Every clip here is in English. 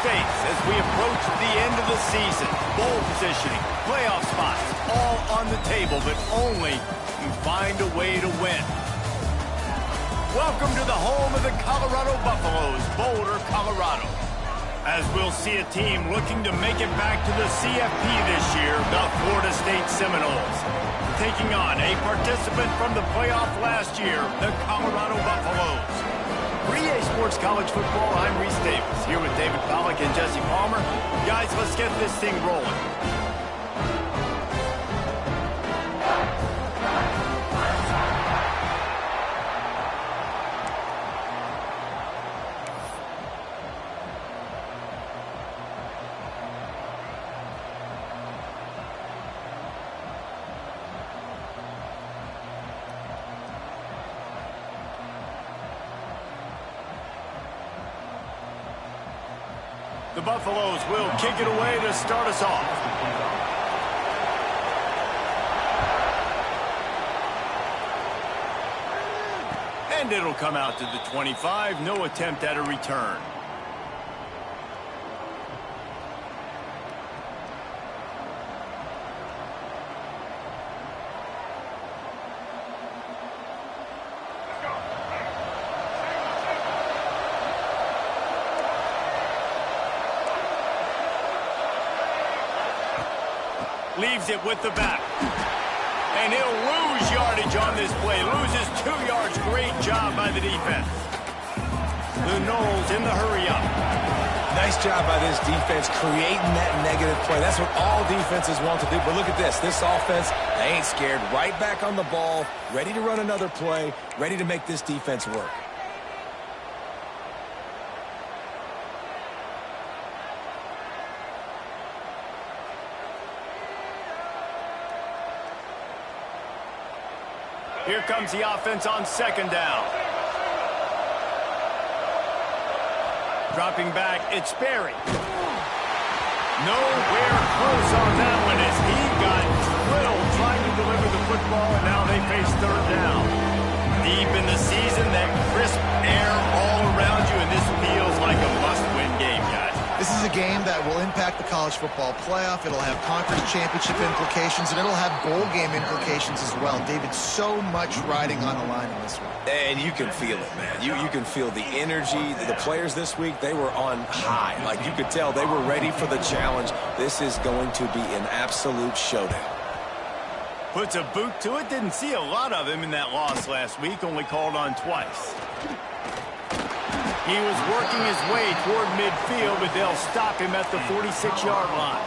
face as we approach the end of the season. Bowl positioning, playoff spots, all on the table, but only you find a way to win. Welcome to the home of the Colorado Buffaloes, Boulder, Colorado. As we'll see a team looking to make it back to the CFP this year, the Florida State Seminoles. Taking on a participant from the playoff last year, the Colorado Buffaloes. For EA Sports College Football, I'm Reese Davis, here with David Pollack and Jesse Palmer. Guys, let's get this thing rolling. The Buffaloes will kick it away to start us off. And it'll come out to the 25. No attempt at a return. Leaves it with the back. And he'll lose yardage on this play. Loses 2 yards. Great job by the defense. The Noles in the hurry-up. Nice job by this defense creating that negative play. That's what all defenses want to do. But look at this. This offense, they ain't scared. Right back on the ball, ready to run another play, ready to make this defense work. Here comes the offense on second down. Dropping back, it's Berry. Nowhere close on that one as he got drilled trying to deliver the football, and now they face third down. Deep in the season, that crisp air all around you, and this feels like a must-win game, guys. This is a game that will impact the college football playoff. It'll have conference championship implications, and it'll have bowl game implications as well. David, so much riding on the line in this one. And you can feel it, man. You can feel the energy. The players this week, they were on high. Like, you could tell they were ready for the challenge. This is going to be an absolute showdown. Puts a boot to it. Didn't see a lot of him in that loss last week. Only called on twice. He was working his way toward midfield, but they'll stop him at the 46-yard line.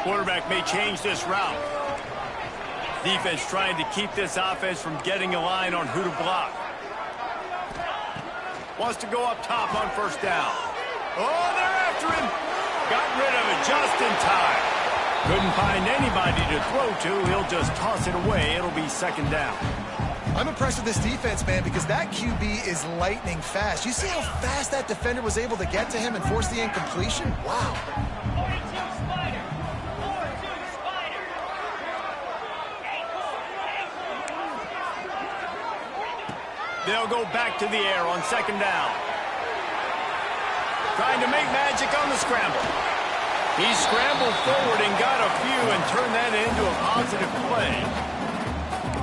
Quarterback may change this route. Defense trying to keep this offense from getting a line on who to block. Wants to go up top on first down. Oh, they're after him. Got rid of it just in time. Couldn't find anybody to throw to. He'll just toss it away. It'll be second down. I'm impressed with this defense, man, because that QB is lightning fast. You see how fast that defender was able to get to him and force the incompletion? Wow. They'll go back to the air on second down. Trying to make magic on the scramble. He scrambled forward and got a few and turned that into a positive play.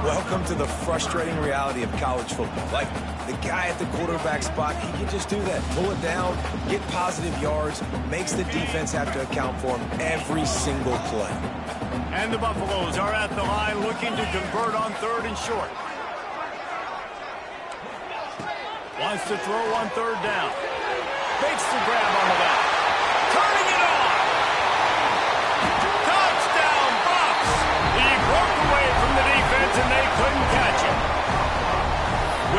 Welcome to the frustrating reality of college football. Like, the guy at the quarterback spot, he can just do that. Pull it down, get positive yards, makes the defense have to account for him every single play. And the Buffaloes are at the line looking to convert on third and short. Wants to throw on third down. Fakes the grab on the left. Turning it on. Touchdown, Bucs. He broke away from the defense and they couldn't catch him.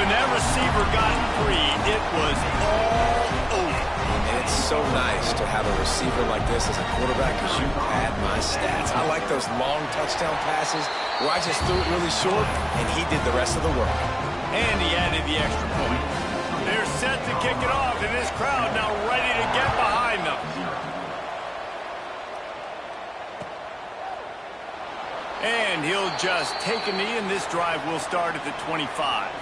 When that receiver got free, it was all over. And it's so nice to have a receiver like this as a quarterback because you pad my stats. I like those long touchdown passes where I just threw it really short and he did the rest of the work. And he added the extra point. They're set to kick it off, and this crowd now ready to get behind them. And he'll just take a knee, and this drive will start at the 25.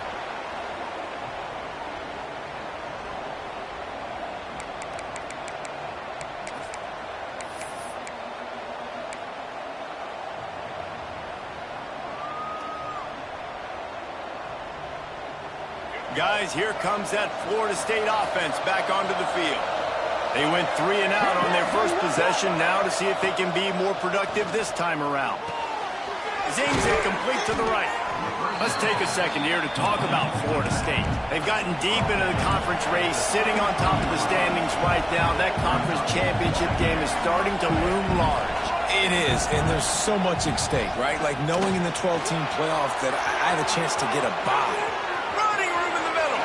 Guys, here comes that Florida State offense back onto the field. They went 3 and out on their first possession, now to see if they can be more productive this time around. Zings it complete to the right. Let's take a second here to talk about Florida State. They've gotten deep into the conference race, sitting on top of the standings right now. That conference championship game is starting to loom large. It is, and there's so much at stake, right? Like knowing in the 12-team playoff that I have a chance to get a bye. Running room in the middle.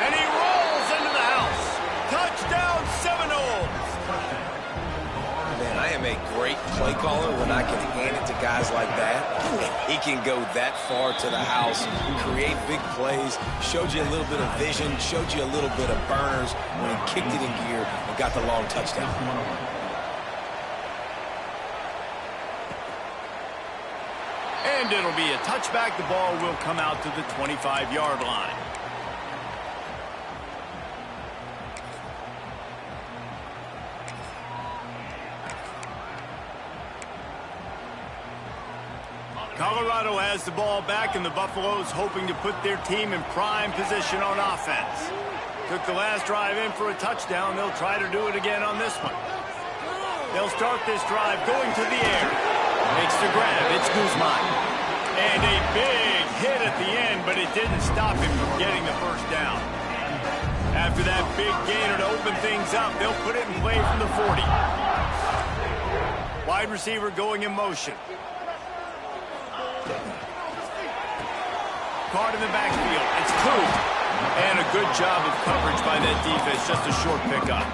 And he rolls into the house. Touchdown Seminoles. Man, I am a great play caller when I can hand it to guys like that. He can go that far to the house, create big plays, showed you a little bit of vision, showed you a little bit of burners when he kicked it in gear and got the long touchdown. And it'll be a touchback. The ball will come out to the 25-yard line. Colorado has the ball back, and the Buffaloes hoping to put their team in prime position on offense. Took the last drive in for a touchdown. They'll try to do it again on this one. They'll start this drive going to the air. Makes the grab. It's Guzman. And a big hit at the end, but it didn't stop him from getting the first down. After that big gainer to open things up, they'll put it in play from the 40. Wide receiver going in motion. Caught in the backfield. It's Coop. And a good job of coverage by that defense. Just a short pickup.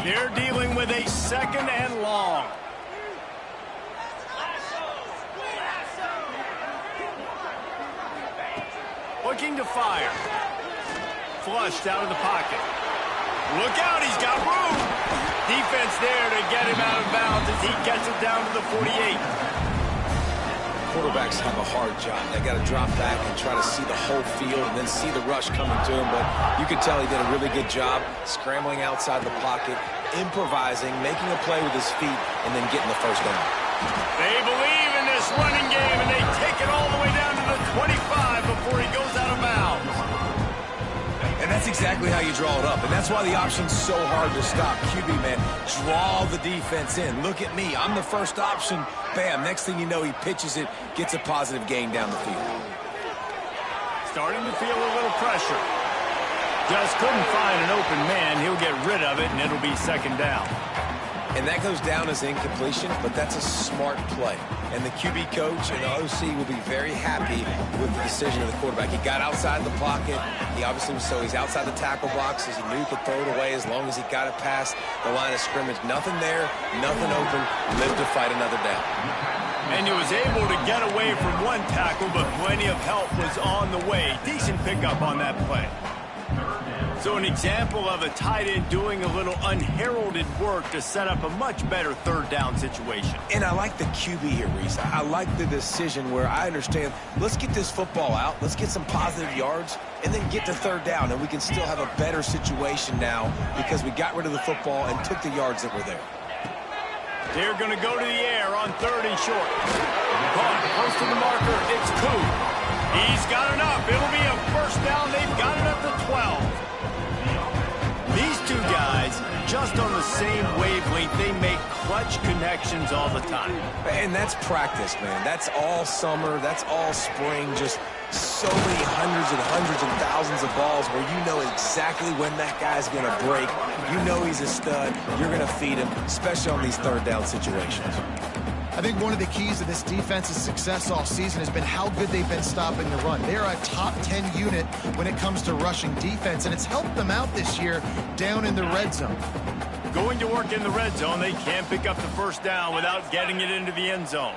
They're dealing with a second and long. Looking to fire. Flushed out of the pocket. Look out, he's got room. Defense there to get him out of bounds as he gets it down to the 48. Quarterbacks have a hard job. They got to drop back and try to see the whole field and then see the rush coming to him. But you can tell he did a really good job scrambling outside the pocket, improvising, making a play with his feet, and then getting the first down. They believe in this running game, and they take it all the way down to the 25 before he goes out of bounds. And that's exactly how you draw it up. And that's why the option's so hard to stop. QB, man, draw the defense in. Look at me. I'm the first option. Bam. Next thing you know, he pitches it, gets a positive gain down the field. Starting to feel a little pressure. Just couldn't find an open man. He'll get rid of it, and it'll be second down. And that goes down as incompletion, but that's a smart play. And the QB coach and the OC will be very happy with the decision of the quarterback. He got outside the pocket. He obviously was so he's outside the tackle box as he knew he could throw it away as long as he got it past the line of scrimmage. Nothing there, nothing open, lived to fight another down. And he was able to get away from one tackle, but plenty of help was on the way. Decent pickup on that play. So an example of a tight end doing a little unheralded work to set up a much better third down situation. And I like the QB here, Reese. I like the decision where I understand, let's get this football out, let's get some positive yards, and then get to third down, and we can still have a better situation now because we got rid of the football and took the yards that were there. They're going to go to the air on third and short. Caught close to the marker. It's Coop. He's got enough. It'll be a first down. They've got it at the 12. These two guys, just on the same wavelength, they make clutch connections all the time. And that's practice, man. That's all summer. That's all spring. Just so many hundreds and thousands of balls where you know exactly when that guy's going to break. You know he's a stud. You're going to feed him, especially on these third down situations. I think one of the keys to this defense's success all season has been how good they've been stopping the run. They're a top 10 unit when it comes to rushing defense, and it's helped them out this year down in the red zone. Going to work in the red zone, they can't pick up the first down without getting it into the end zone.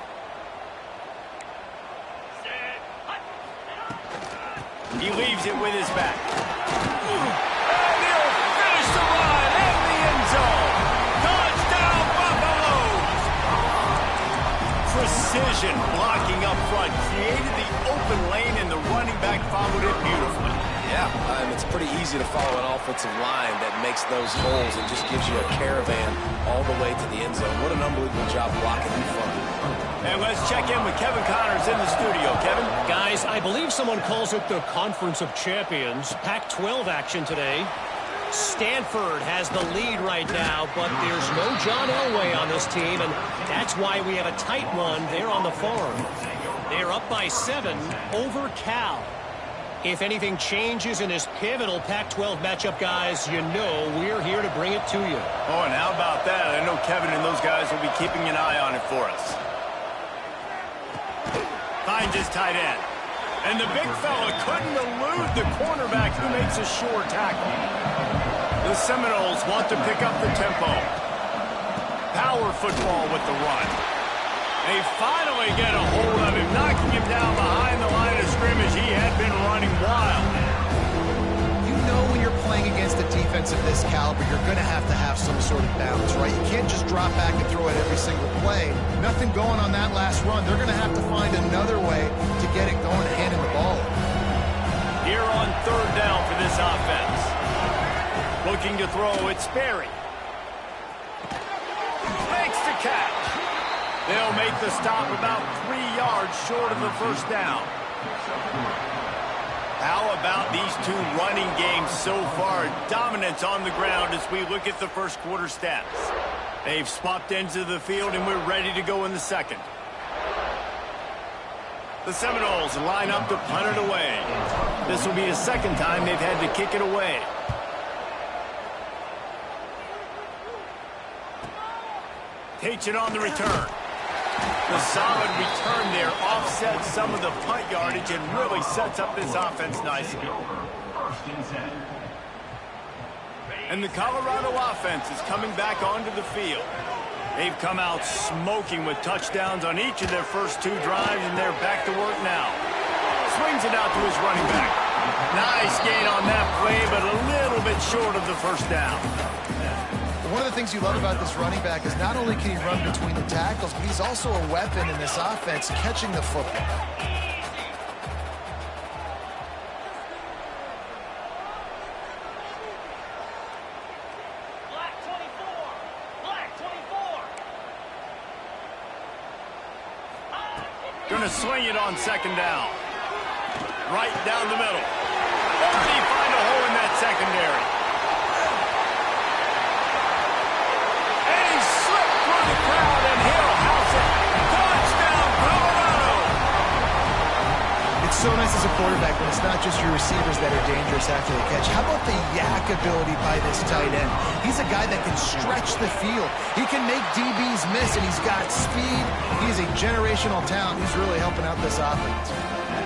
He leaves it with his back. open lane, and the running back followed it beautifully. Yeah, it's pretty easy to follow an offensive line that makes those holes and just gives you a caravan all the way to the end zone. What an unbelievable job blocking in front. And let's check in with Kevin Connors in the studio. Kevin? Guys, I believe someone calls it the Conference of Champions. Pac-12 action today. Stanford has the lead right now, but there's no John Elway on this team, and that's why we have a tight one there on the farm. They're up by 7 over Cal. If anything changes in this pivotal Pac-12 matchup, guys, you know we're here to bring it to you. Oh, and how about that? I know Kevin and those guys will be keeping an eye on it for us. Finds his tight end. And the big fella couldn't elude the cornerback who makes a sure tackle. The Seminoles want to pick up the tempo. Power football with the run. They finally get a hold of him, knocking him down behind the line of scrimmage. He had been running wild. You know when you're playing against a defense of this caliber, you're going to have some sort of balance, right? You can't just drop back and throw it every single play. Nothing going on that last run. They're going to have to find another way to get it going and handing the ball. Here on 3rd down for this offense. Looking to throw, it's Sperry. Makes the catch. They'll make the stop about 3 yards short of the first down. How about these two running games so far? Dominance on the ground as we look at the first quarter stats. They've swapped ends of the field, and we're ready to go in the second. The Seminoles line up to punt it away. This will be the second time they've had to kick it away. Takes it on the return. The solid return there offsets some of the punt yardage and really sets up this offense nicely. And the Colorado offense is coming back onto the field. They've come out smoking with touchdowns on each of their first 2 drives, and they're back to work now. Swings it out to his running back. Nice gain on that play, but a little bit short of the first down. One of the things you love about this running back is not only can he run between the tackles, but he's also a weapon in this offense, catching the football. Black 24. Gonna swing it on 2nd down. Right down the middle. Already find a hole in that secondary. The crowd, and he'll house it. Touchdown, Colorado! It's so nice as a quarterback when it's not just your receivers that are dangerous after the catch. How about the yak ability by this tight end? He's a guy that can stretch the field. He can make DBs miss, and he's got speed. He's a generational talent. He's really helping out this offense.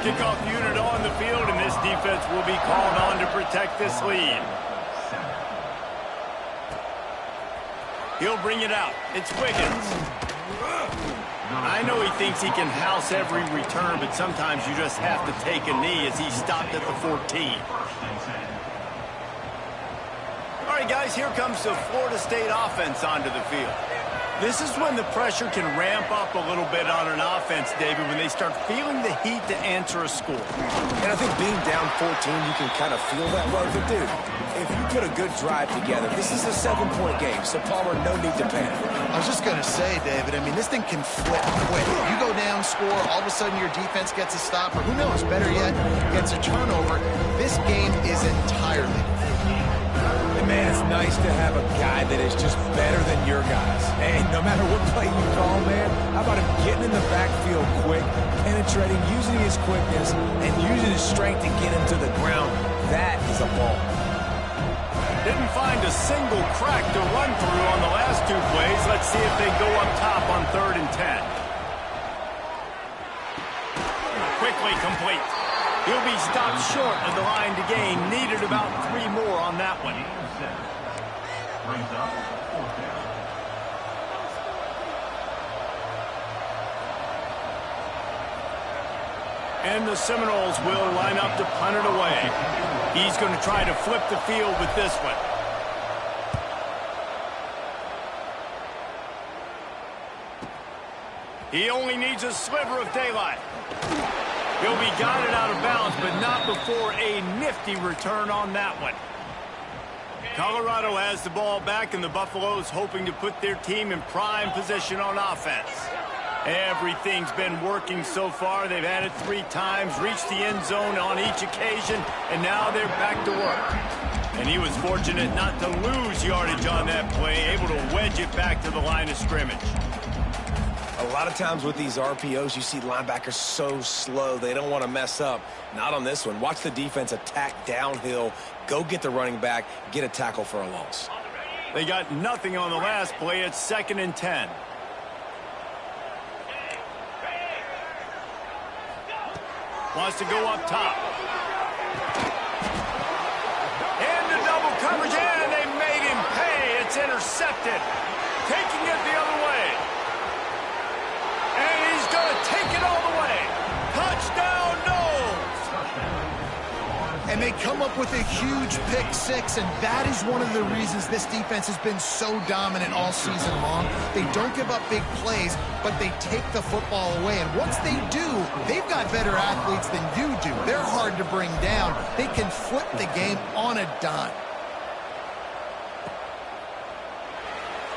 Kickoff unit on the field, and this defense will be called on to protect this lead. He'll bring it out. It's Wiggins. I know he thinks he can house every return, but sometimes you just have to take a knee as he stopped at the 14. All right, guys, here comes the Florida State offense onto the field. This is when the pressure can ramp up a little bit on an offense, David, when they start feeling the heat to answer a score. And I think being down 14, you can kind of feel that way. But, dude, if you put a good drive together, this is a 7-point game, so Palmer, no need to panic. I was just going to say, David, I mean, this thing can flip quick. You go down, score, all of a sudden your defense gets a stop, or who knows, better yet, gets a turnover. This game is entirely different. And man, it's nice to have a guy that is just better than your guys. And no matter what play you call, man, how about him getting in the backfield quick, penetrating, using his quickness, and using his strength to get him to the ground? That is a ball. Didn't find a single crack to run through on the last 2 plays. Let's see if they go up top on 3rd and 10. Quickly complete. He'll be stopped short of the line to gain. Needed about 3 more on that one. And the Seminoles will line up to punt it away. He's going to try to flip the field with this one. He only needs a sliver of daylight. He'll be guided out of bounds, but not before a nifty return on that one. Colorado has the ball back, and the Buffaloes hoping to put their team in prime position on offense. Everything's been working so far. They've had it 3 times, reached the end zone on each occasion, and now they're back to work. And he was fortunate not to lose yardage on that play, able to wedge it back to the line of scrimmage. A lot of times with these RPOs, you see linebackers so slow, they don't want to mess up. Not on this one. Watch the defense attack downhill, go get the running back, get a tackle for a loss. They got nothing on the last play. It's 2nd and 10. Wants to go up top. Into double coverage, and they made him pay. It's intercepted. Taking it the other way. And he's going to take it all the way. Touchdown, Noles! And they come up with a huge pick 6, and that is one of the reasons this defense has been so dominant all season long. They don't give up big plays, but they take the football away. And once they do, they've got better athletes than you do. They're hard to bring down. They can flip the game on a dime.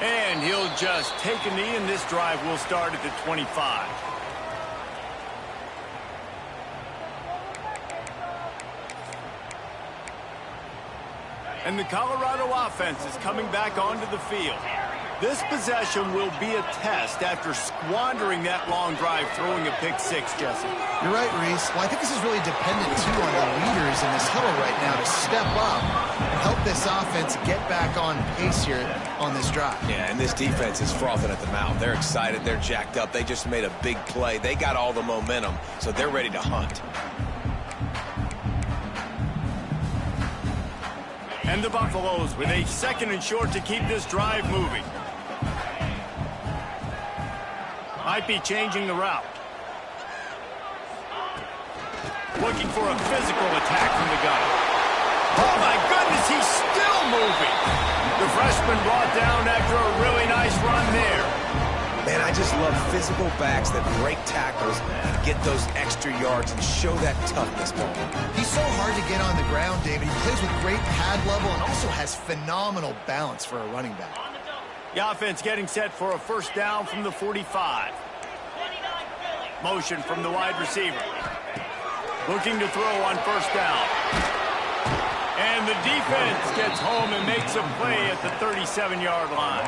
And he'll just take a knee, and this drive will start at the 25. And the Colorado offense is coming back onto the field. This possession will be a test after squandering that long drive, throwing a pick 6, Jesse. You're right, Reese. Well, I think this is really dependent, too, on the leaders in this huddle right now to step up and help this offense get back on pace here on this drive. Yeah, and this defense is frothing at the mouth. They're excited. They're jacked up. They just made a big play. They got all the momentum, so they're ready to hunt. And the Buffaloes with a 2nd and short to keep this drive moving. Might be changing the route. Looking for a physical attack from the gun. Oh my goodness, he's still moving. The freshman brought down after a really nice run there. Man, I just love physical backs that break tackles and get those extra yards and show that toughness. He's so hard to get on the ground, David. He plays with great pad level and also has phenomenal balance for a running back. The offense getting set for a 1st down from the 45. Motion from the wide receiver. Looking to throw on 1st down. And the defense gets home and makes a play at the 37-yard line.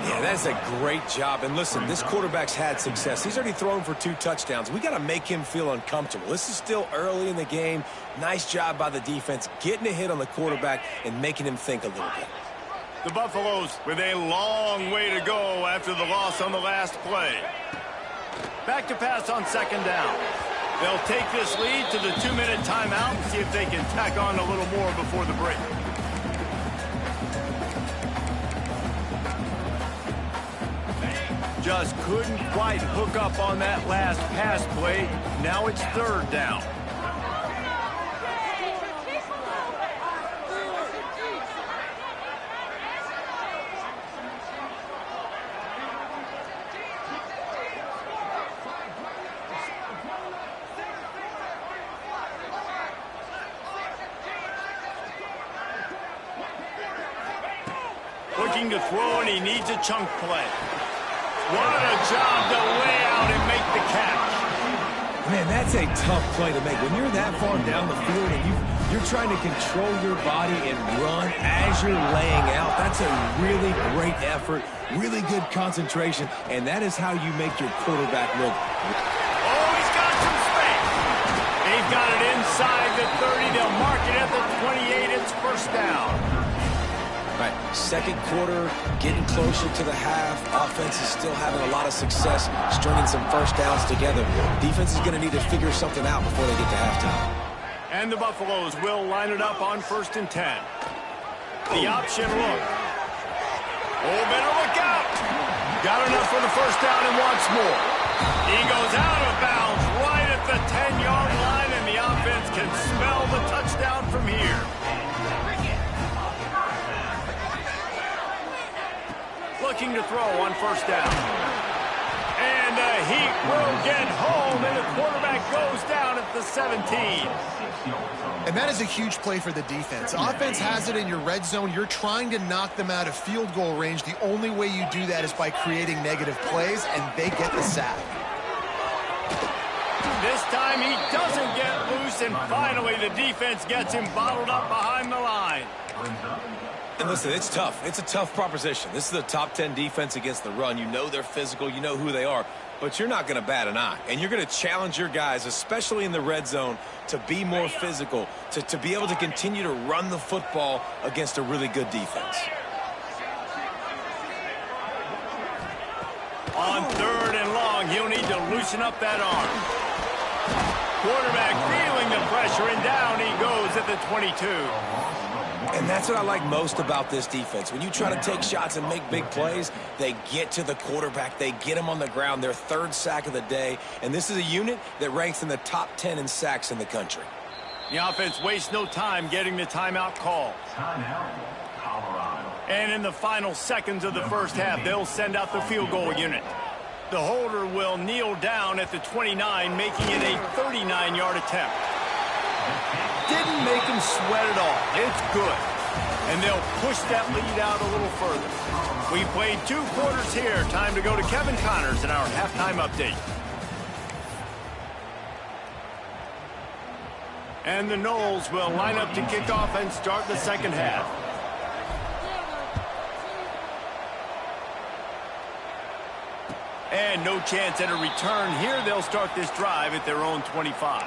Yeah, that's a great job. And listen, this quarterback's had success. He's already thrown for 2 touchdowns. We got to make him feel uncomfortable. This is still early in the game. Nice job by the defense, getting a hit on the quarterback and making him think a little bit. The Buffaloes with a long way to go after the loss on the last play. Back to pass on 2nd down. They'll take this lead to the 2-minute timeout and see if they can tack on a little more before the break. Just couldn't quite hook up on that last pass play. Now it's 3rd down. Looking to throw, and he needs a chunk play. What a job to lay out and make the catch. Man, that's a tough play to make. When you're that far down the field and you're trying to control your body and run as you're laying out, that's a really great effort, really good concentration, and that is how you make your quarterback look. Oh, he's got some space. They've got it inside the 30. They'll mark it at the 28. It's 1st down. Right, 2nd quarter, getting closer to the half. Offense is still having a lot of success, stringing some 1st downs together. Defense is going to need to figure something out before they get to halftime. And the Buffaloes will line it up on 1st and 10. The option look. Oh, better look out. Got enough for the 1st down and wants more. He goes out of bounds right at the 10-yard line, and the offense can smell the touchdown from here. Looking to throw on 1st down. And the Heat will get home, and the quarterback goes down at the 17. And that is a huge play for the defense. Offense has it in your red zone. You're trying to knock them out of field goal range. The only way you do that is by creating negative plays, and they get the sack. This time he doesn't get loose, and finally the defense gets him bottled up behind the line. And listen, it's tough. It's a tough proposition. This is a top 10 defense against the run. You know they're physical. You know who they are. But you're not going to bat an eye. And you're going to challenge your guys, especially in the red zone, to be more physical, to be able to continue to run the football against a really good defense. On 3rd and long, he'll need to loosen up that arm. Quarterback feeling the pressure, and down he goes at the 22. And that's what I like most about this defense. When you try to take shots and make big plays, they get to the quarterback. They get him on the ground. Their 3rd sack of the day. And this is a unit that ranks in the top 10 in sacks in the country. The offense wastes no time getting the timeout call. And in the final seconds of the first half, they'll send out the field goal unit. The holder will kneel down at the 29, making it a 39-yard attempt. Didn't make him sweat at all. It's good. And they'll push that lead out a little further. We played 2 quarters here. Time to go to Kevin Connors in our halftime update. And the Noles will line up to kick off and start the second half. And no chance at a return here. They'll start this drive at their own 25.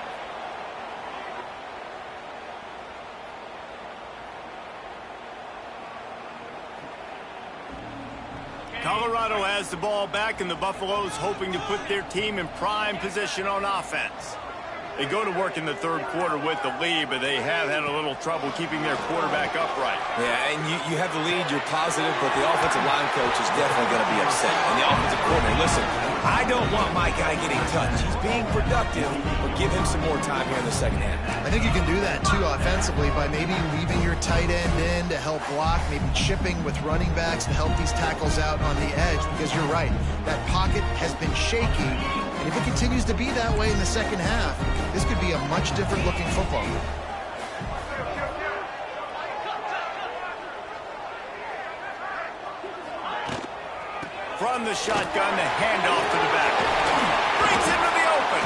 Colorado has the ball back, and the Buffaloes hoping to put their team in prime position on offense. They go to work in the 3rd quarter with the lead, but they have had a little trouble keeping their quarterback upright. Yeah, and you have the lead, you're positive, but the offensive line coach is definitely going to be upset. And the offensive coordinator, listen, I don't want my guy getting touched. He's being productive, but give him some more time here in the second half. I think you can do that, too, offensively, by maybe leaving your tight end in to help block, maybe chipping with running backs to help these tackles out on the edge, because you're right. That pocket has been shaky, and if it continues to be that way in the second half, this could be a much different looking football. From the shotgun, the handoff to the back. Brings him to the open.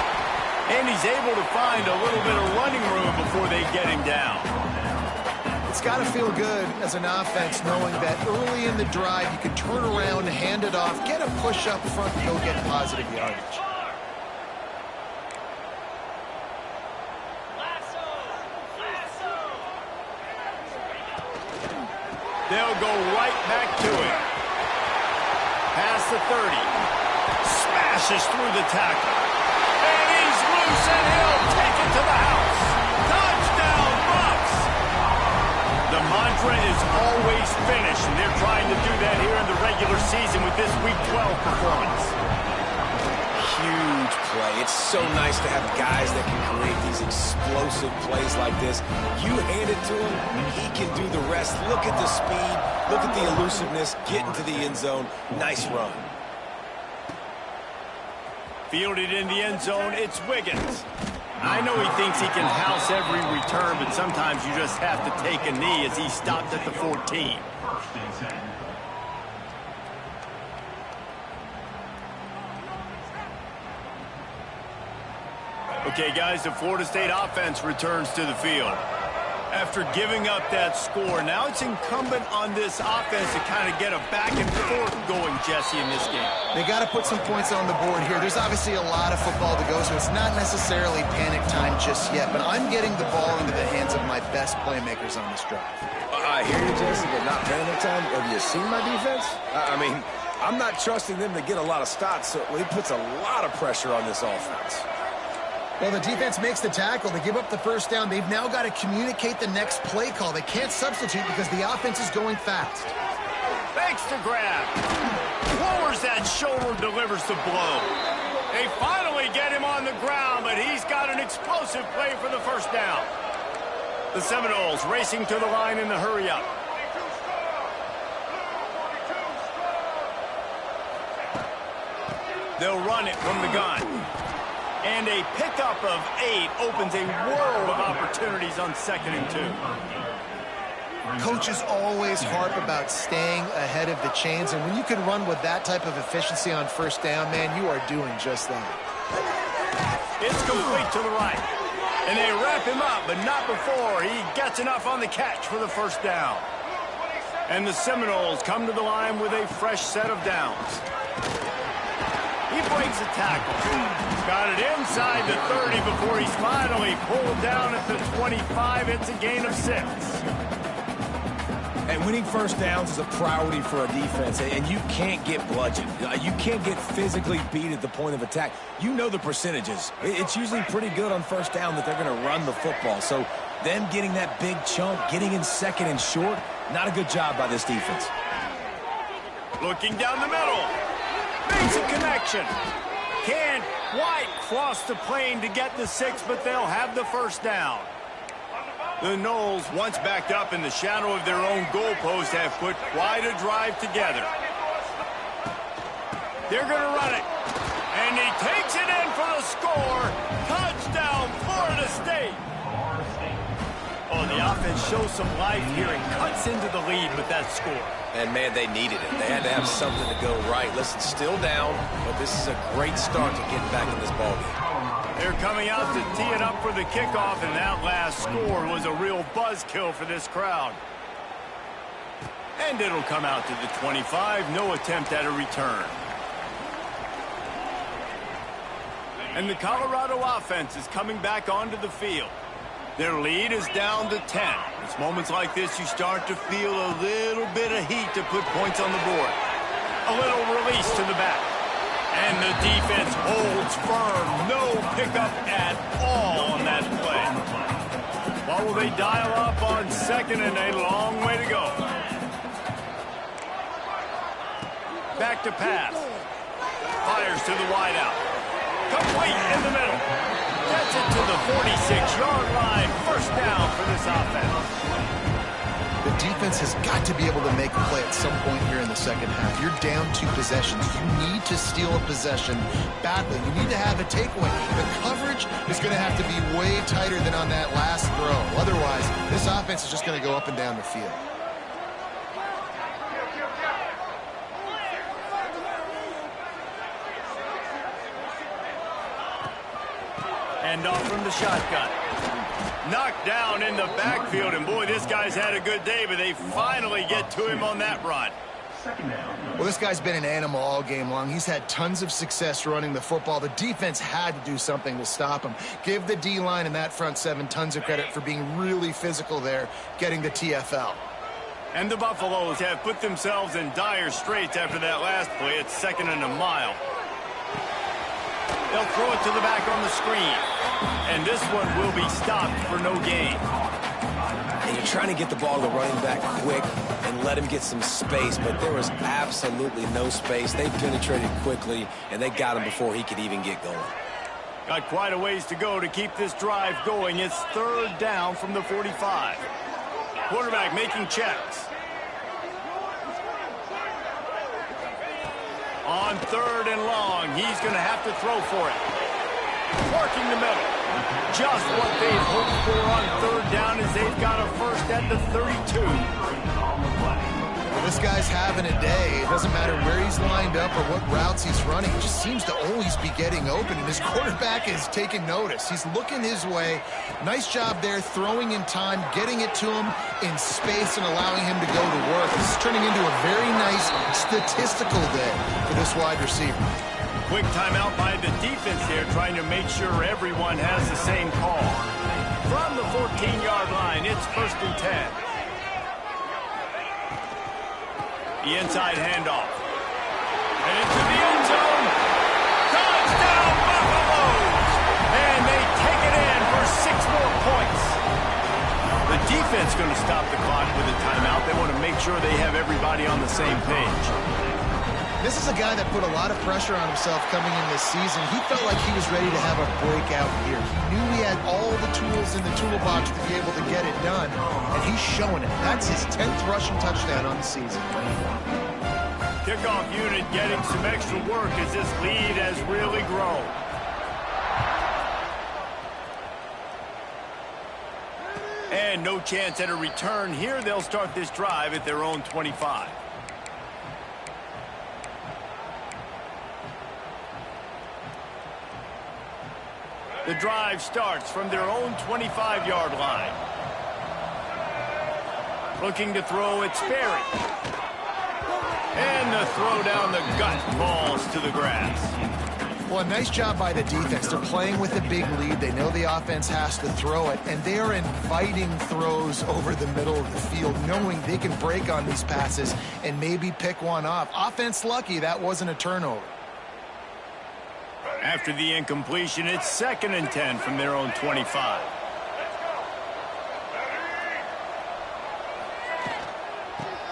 And he's able to find a little bit of running room before they get him down. It's got to feel good as an offense knowing that early in the drive you can turn around, hand it off, get a push up front, and go get positive yardage. They'll go right back to it. Past the 30. Smashes through the tackle. And he's loose, and he'll take it to the house. Touchdown, Bucs! The mantra is always finish, and they're trying to do that here in the regular season with this Week 12 performance. Huge play. It's so nice to have guys that can create these explosive plays like this. You hand it to him, he can do the rest. Look at the speed, look at the elusiveness, get into the end zone. Nice run. Fielded in the end zone, it's Wiggins. I know he thinks he can house every return, but sometimes you just have to take a knee as he stopped at the 14. Okay, guys, the Florida State offense returns to the field. After giving up that score, now it's incumbent on this offense to kind of get a back and forth going, Jesse, in this game. They got to put some points on the board here. There's obviously a lot of football to go, so it's not necessarily panic time just yet, but I'm getting the ball into the hands of my best playmakers on this drive. I hear you, Jesse, but not panic time. Have you seen my defense? I mean, I'm not trusting them to get a lot of stops, so it puts a lot of pressure on this offense. Well, the defense makes the tackle. They give up the first down. They've now got to communicate the next play call. They can't substitute because the offense is going fast. Fakes the grab. Lowers that shoulder, delivers the blow. They finally get him on the ground, but he's got an explosive play for the first down. The Seminoles racing to the line in the hurry-up. They'll run it from the gun. And a pickup of 8 opens a world of opportunities on 2nd and 2. Coaches always harp about staying ahead of the chains, and when you can run with that type of efficiency on 1st down, man, you are doing just that. It's complete to the right. And they wrap him up, but not before he gets enough on the catch for the 1st down. And the Seminoles come to the line with a fresh set of downs. He breaks a tackle. Got it inside the 30 before he's finally pulled down at the 25. It's a gain of 6. And winning 1st downs is a priority for a defense, and you can't get bludgeoned. You can't get physically beat at the point of attack. You know the percentages. It's usually pretty good on 1st down that they're going to run the football. So them getting that big chunk, getting in 2nd and short, not a good job by this defense. Looking down the middle. Makes a connection. Can't quite cross the plane to get the 6, but they'll have the 1st down. The Noles, once backed up in the shadow of their own goalpost, have put quite a drive together. They're going to run it. And he takes it in for the score. Touchdown, Florida State. Oh, the offense shows some life here and cuts into the lead with that score. And, man, they needed it. They had to have something to go right. Listen, still down, but this is a great start to getting back in this ballgame. They're coming out to tee it up for the kickoff, and that last score was a real buzzkill for this crowd. And it'll come out to the 25. No attempt at a return. And the Colorado offense is coming back onto the field. Their lead is down to 10. It's moments like this you start to feel a little bit of heat to put points on the board. A little release to the back. And the defense holds firm. No pickup at all on that play. What will they dial up on 2nd and a long way to go? Back to pass. Fires to the wideout. Complete in the middle. Gets it to the 46-yard line. 1st down for this offense. The defense has got to be able to make a play at some point here in the 2nd half. You're down 2 possessions. You need to steal a possession badly. You need to have a takeaway. The coverage is going to have to be way tighter than on that last throw. Otherwise, this offense is just going to go up and down the field. And off from the shotgun. Knocked down in the backfield, and boy, this guy's had a good day, but they finally get to him on that run. Well, this guy's been an animal all game long. He's had tons of success running the football. The defense had to do something to stop him. Give the D-line and that front 7 tons of credit for being really physical there, getting the TFL. And the Buffaloes have put themselves in dire straits after that last play. It's 2nd and a mile. They'll throw it to the back on the screen. And this one will be stopped for no gain. And you're trying to get the ball to the running back quick and let him get some space, but there was absolutely no space. They penetrated quickly, and they got him before he could even get going. Got quite a ways to go to keep this drive going. It's 3rd down from the 45. Quarterback making checks. On 3rd and long, he's going to have to throw for it. Working the middle. Just what they've hoped for on 3rd down as they've got a 1st at the 32. Well, this guy's having a day. It doesn't matter where he's lined up or what routes he's running. He just seems to always be getting open, and his quarterback is taking notice. He's looking his way. Nice job there, throwing in time, getting it to him in space and allowing him to go to work. This is turning into a very nice statistical day for this wide receiver. Quick timeout by the defense here, trying to make sure everyone has the same call. From the 14-yard line, it's 1st and 10. The inside handoff. And into the end zone. Touchdown, Buffaloes! And they take it in for 6 more points. The defense going to stop the clock with a timeout. They want to make sure they have everybody on the same page. This is a guy that put a lot of pressure on himself coming in this season. He felt like he was ready to have a breakout year. He knew he had all the tools in the toolbox to be able to get it done, and he's showing it. That's his 10th rushing touchdown on the season. Kickoff unit getting some extra work as this lead has really grown. And no chance at a return here. They'll start this drive at their own 25. The drive starts from their own 25-yard line. Looking to throw, it's Sperry. And the throw down the gut falls to the grass. Well, a nice job by the defense. They're playing with a big lead. They know the offense has to throw it, and they are inviting throws over the middle of the field, knowing they can break on these passes and maybe pick one off. Offense lucky that wasn't a turnover. After the incompletion, it's 2nd and 10 from their own 25.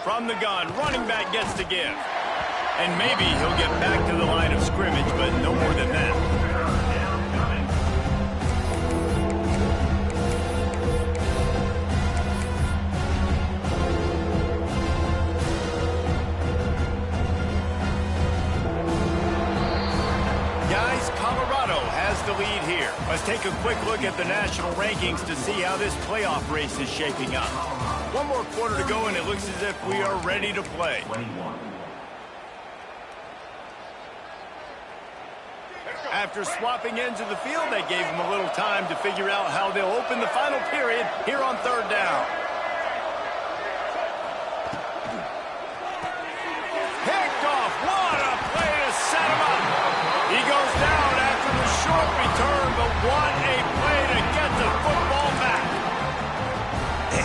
From the gun, running back gets the give. And maybe he'll get back to the line of scrimmage, but no more than that. Guys, Colorado has the lead here. Let's take a quick look at the national rankings to see how this playoff race is shaping up. One more quarter to go, and it looks as if we are ready to play. After swapping ends of the field, they gave them a little time to figure out how they'll open the final period here on 3rd down. Picked off. What a play to set him up. He goes down after the short return, but what a play to get the football back.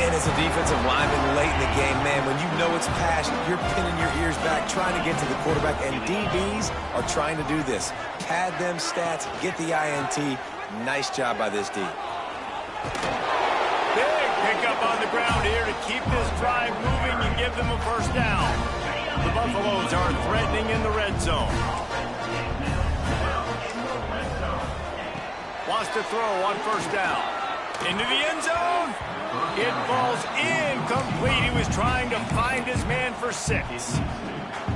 And as a defensive lineman late in the game, man, when you know it's past, you're pinning your ears back, trying to get to the quarterback, and DBs are trying to do this. Pad them stats, get the INT. Nice job by this D. Big pickup on the ground here to keep this drive moving and give them a 1st down. The Buffaloes are threatening in the red zone. Wants to throw on 1st down. Into the end zone. It falls incomplete. He was trying to find his man for 6.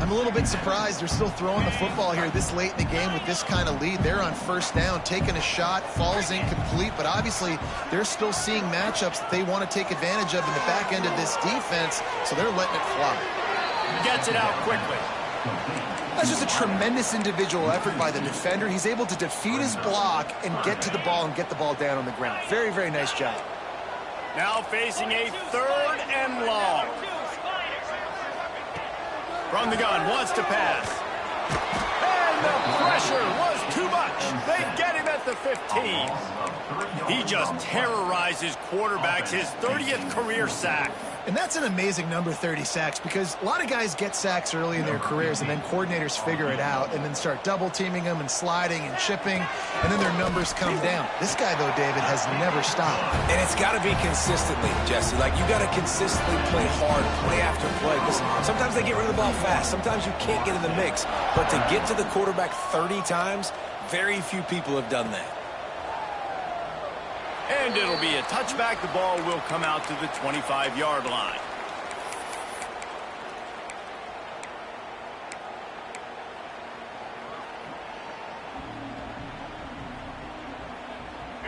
I'm a little bit surprised they're still throwing the football here this late in the game with this kind of lead. They're on 1st down, taking a shot, falls incomplete, but obviously they're still seeing matchups that they want to take advantage of in the back end of this defense, so they're letting it fly. Gets it out quickly. That's just a tremendous individual effort by the defender. He's able to defeat his block and get to the ball and get the ball down on the ground. Very, very nice job. Now facing a 3rd and long. From the gun, wants to pass. And the pressure was too much. They get him at the 15. He just terrorizes quarterbacks, his 30th career sack. And that's an amazing number, 30 sacks, because a lot of guys get sacks early in their careers, and then coordinators figure it out and then start double-teaming them and sliding and chipping, and then their numbers come down. This guy, though, David, has never stopped. And it's got to be consistently, Jesse. Like, you got to consistently play hard, play after play. Because sometimes they get rid of the ball fast. Sometimes you can't get in the mix. But to get to the quarterback 30 times, very few people have done that. And it'll be a touchback. The ball will come out to the 25-yard line.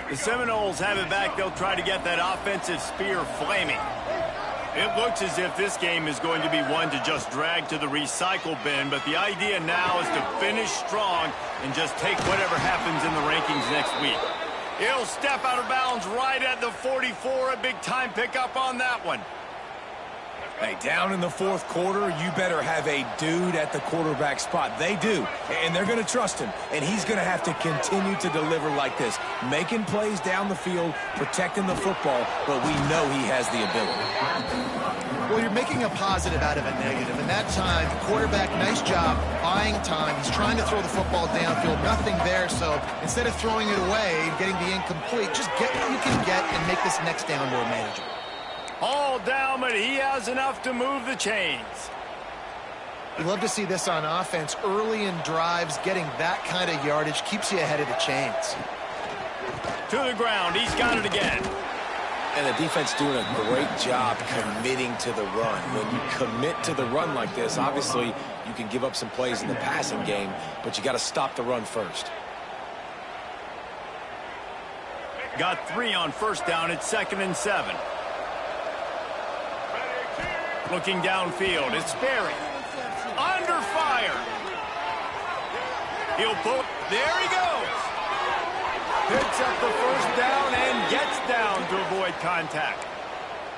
The Seminoles have it back. They'll try to get that offensive spear flaming. It looks as if this game is going to be one to just drag to the recycle bin, but the idea now is to finish strong and just take whatever happens in the rankings next week. He'll step out of bounds right at the 44. A big-time pickup on that one. Hey, down in the 4th quarter, you better have a dude at the quarterback spot. They do, and they're going to trust him, and he's going to have to continue to deliver like this, making plays down the field, protecting the football, but we know he has the ability. Well, you're making a positive out of a negative, and that time, the quarterback, nice job, buying time. He's trying to throw the football downfield, nothing there, so instead of throwing it away and getting the incomplete, just get what you can get and make this next down more manageable. All down, but he has enough to move the chains. You love to see this on offense. Early in drives, getting that kind of yardage keeps you ahead of the chains. To the ground, he's got it again. And the defense doing a great job committing to the run. When you commit to the run like this, obviously you can give up some plays in the passing game, but you got to stop the run first. Got 3 on first down. It's 2nd and 7. Looking downfield, it's Sperry. Under fire. He'll pull. There he goes. Picks up the first down and gets down to avoid contact.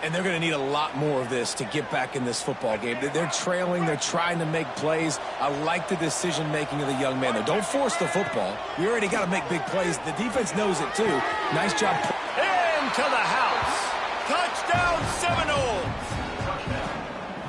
And they're going to need a lot more of this to get back in this football game. They're trailing. They're trying to make plays. I like the decision-making of the young man there. Don't force the football. We already got to make big plays. The defense knows it, too. Nice job. Into the house. Touchdown, Seminoles.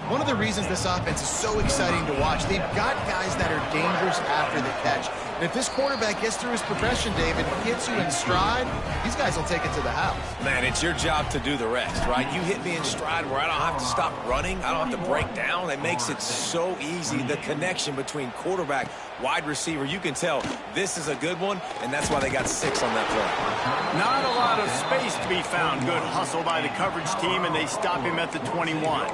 One of the reasons this offense is so exciting to watch, they've got guys that are dangerous after the catch. And if this quarterback gets through his progression, David, hits you in stride, these guys will take it to the house. Man, it's your job to do the rest, right? You hit me in stride where I don't have to stop running. I don't have to break down. It makes it so easy. The connection between quarterback, wide receiver, you can tell this is a good one, and that's why they got 6 on that play. Not a lot of space to be found. Good hustle by the coverage team, and they stop him at the 21.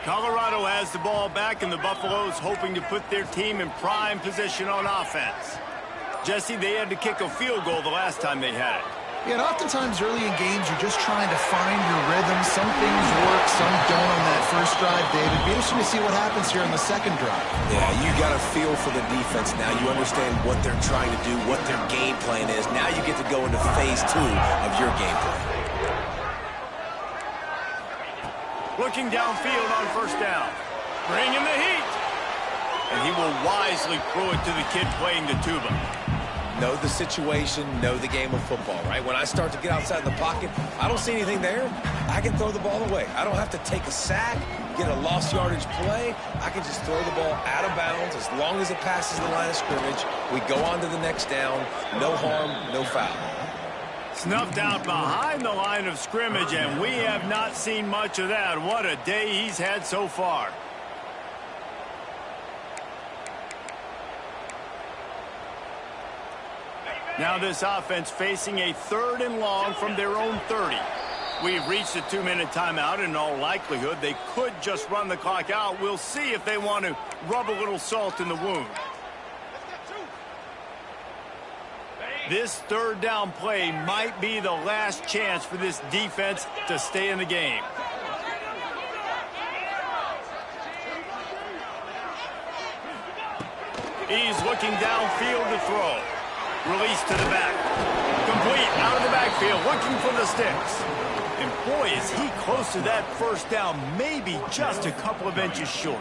Colorado has the ball back, and the Buffaloes hoping to put their team in prime position on offense. Jesse, they had to kick a field goal the last time they had it. Yeah, and oftentimes early in games, you're just trying to find your rhythm. Some things work, some don't on that first drive, David. Be interesting to see what happens here on the second drive. Yeah, you got a feel for the defense now. You understand what they're trying to do, what their game plan is. Now you get to go into phase 2 of your game plan. Looking downfield on first down. Bringing the heat. And he will wisely throw it to the kid playing the tuba. Know the situation, know the game of football, right? When I start to get outside the pocket, I don't see anything there. I can throw the ball away. I don't have to take a sack, get a lost yardage play. I can just throw the ball out of bounds as long as it passes the line of scrimmage. We go on to the next down. No harm, no foul. Snuffed out behind the line of scrimmage, and we have not seen much of that. What a day he's had so far. Now this offense facing a 3rd and long from their own 30. We've reached a 2-minute timeout. In all likelihood, they could just run the clock out. We'll see if they want to rub a little salt in the wound. This 3rd down play might be the last chance for this defense to stay in the game. He's looking downfield to throw. Release to the back. Complete out of the backfield, looking for the sticks. And boy, is he close to that first down, maybe just a couple of inches short.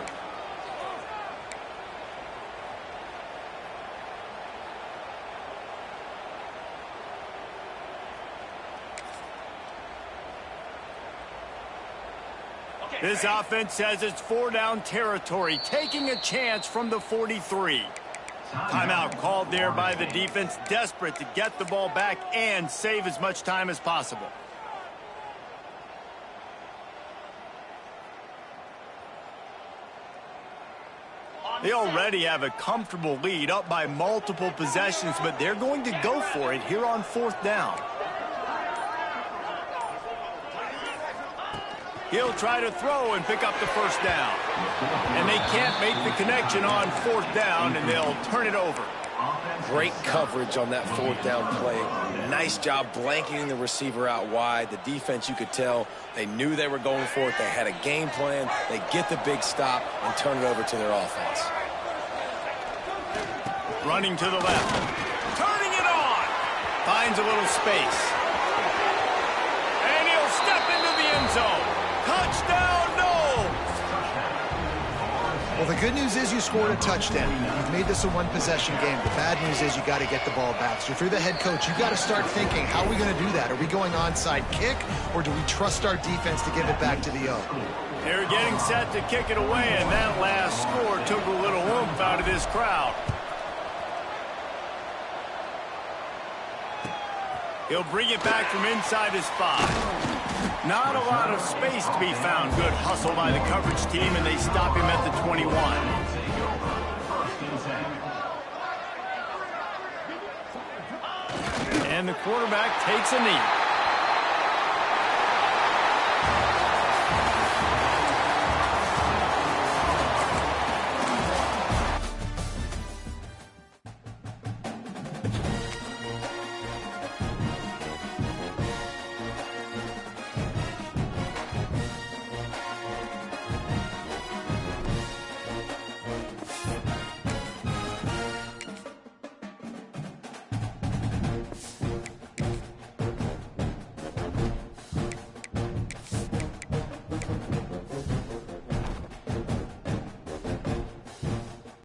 This offense says it's 4-down territory, taking a chance from the 43. Timeout called there by the defense, desperate to get the ball back and save as much time as possible. They already have a comfortable lead, up by multiple possessions, but they're going to go for it here on 4th down. He'll try to throw and pick up the first down. And they can't make the connection on 4th down, and they'll turn it over. Great coverage on that 4th down play. Nice job blanketing the receiver out wide. The defense, you could tell, they knew they were going for it. They had a game plan. They get the big stop and turn it over to their offense. Running to the left. Turning it on. Finds a little space. And he'll step into the end zone. Touchdown, Noles! Well, the good news is you scored a touchdown. You've made this a one-possession game. The bad news is you got to get the ball back. So if you're the head coach, you got to start thinking, how are we going to do that? Are we going onside kick, or do we trust our defense to give it back to the O? They're getting set to kick it away, and that last score took a little oomph out of this crowd. He'll bring it back from inside his 5. Not a lot of space to be found. Good hustle by the coverage team, and they stop him at the 21. And the quarterback takes a knee.